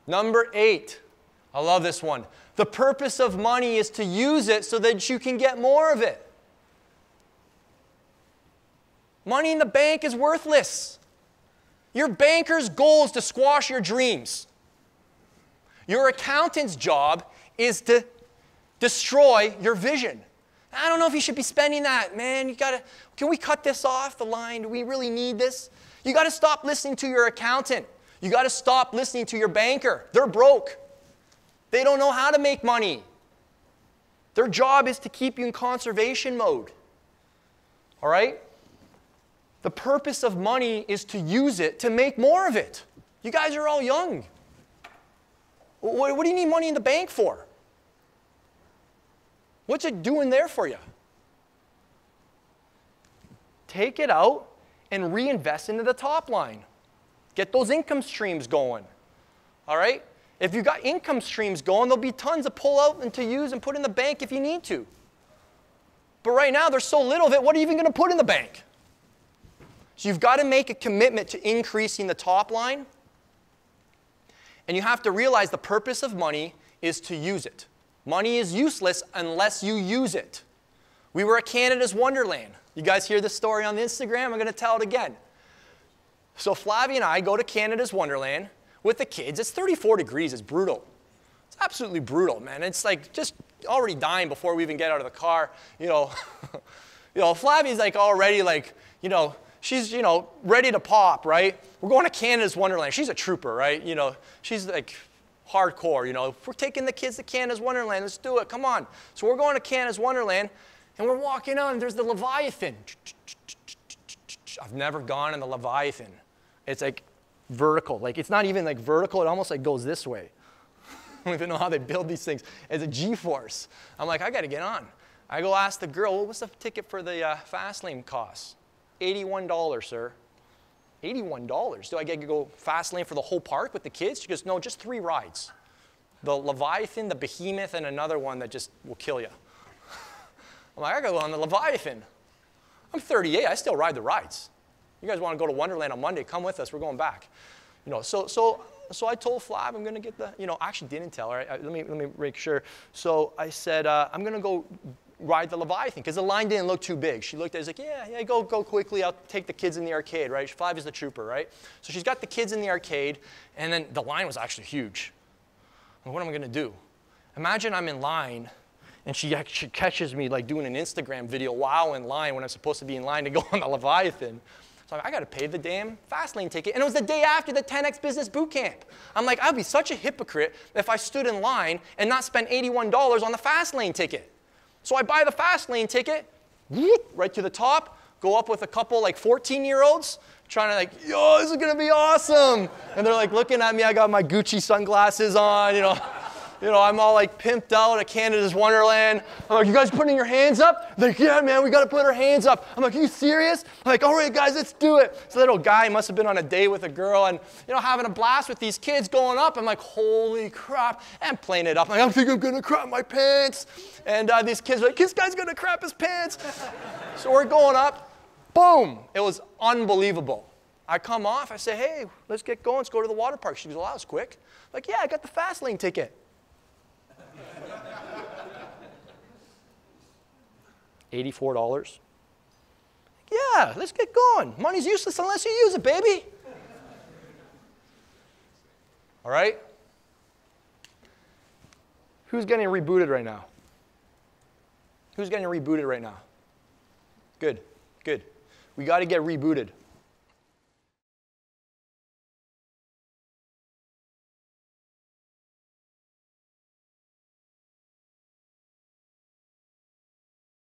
Number 8. I love this one. The purpose of money is to use it so that you can get more of it. Money in the bank is worthless. Your banker's goal is to squash your dreams. Your accountant's job is to destroy your vision. I don't know if you should be spending that, man. Can we cut this off the line? Do we really need this? You got to stop listening to your accountant. You got to stop listening to your banker. They're broke. They don't know how to make money. Their job is to keep you in conservation mode. All right? The purpose of money is to use it to make more of it. You guys are all young. What do you need money in the bank for? What's it doing there for you? Take it out and reinvest into the top line. Get those income streams going. All right? If you've got income streams going, there'll be tons to pull out and to use and put in the bank if you need to. But right now, there's so little of it, what are you even going to put in the bank? So you've got to make a commitment to increasing the top line. And you have to realize the purpose of money is to use it. Money is useless unless you use it. We were at Canada's Wonderland. You guys hear this story on Instagram? I'm going to tell it again. So Flavie and I go to Canada's Wonderland with the kids. It's 34 degrees. It's brutal. It's absolutely brutal, man. It's like just already dying before we even get out of the car. Flavie's like already like, she's, ready to pop, right? We're going to Canada's Wonderland. She's a trooper, right? She's like hardcore, If we're taking the kids to Canada's Wonderland, let's do it. Come on. So we're going to Canada's Wonderland, and we're walking on, and there's the Leviathan. I've never gone in the Leviathan. It's like vertical. Like, it's not even like vertical. It almost like goes this way. I don't even know how they build these things. It's a G-force. I'm like, I got to get on. I go ask the girl, what's the ticket for the fast lane cost? $81, sir. $81? Do I get to go fast lane for the whole park with the kids? She goes, no, just 3 rides. The Leviathan, the Behemoth, and another one that just will kill you. I'm like, I got to go on the Leviathan. I'm 38. I still ride the rides. You guys want to go to Wonderland on Monday? Come with us. We're going back. So I told Flav I'm going to get the, I actually didn't tell her. Let me make sure. So I said, I'm going to go ride the Leviathan because the line didn't look too big. She looked at it, she's like, yeah, go quickly. I'll take the kids in the arcade, right? Flav is the trooper, right? So she's got the kids in the arcade, and then the line was actually huge. And what am I going to do? Imagine I'm in line, and she catches me like doing an Instagram video while in line when I'm supposed to be in line to go on the Leviathan. So I got to pay the damn fast lane ticket. And it was the day after the 10X Business Boot Camp. I'm like, I'd be such a hypocrite if I stood in line and not spent $81 on the fast lane ticket. So I buy the fast lane ticket, right to the top, go up with a couple like 14-year-olds, trying to like, yo, this is going to be awesome. And they're like looking at me. I got my Gucci sunglasses on, I'm all like pimped out at Canada's Wonderland. I'm like, you guys putting your hands up? They're like, yeah, man, we got to put our hands up. I'm like, are you serious? I'm like, all right, guys, let's do it. So little guy must have been on a date with a girl and, having a blast with these kids going up. I'm like, holy crap. And playing it up. I'm like, I think I'm going to crap my pants. And these kids are like, this guy's going to crap his pants. So we're going up. Boom. It was unbelievable. I come off. I say, hey, let's get going. Let's go to the water park. She goes, well, that was quick. I'm like, yeah, I got the fast lane ticket. $84. Yeah, let's get going. Money's useless unless you use it, baby. All right? Who's getting rebooted right now? Who's getting rebooted right now? Good, good. We got to get rebooted.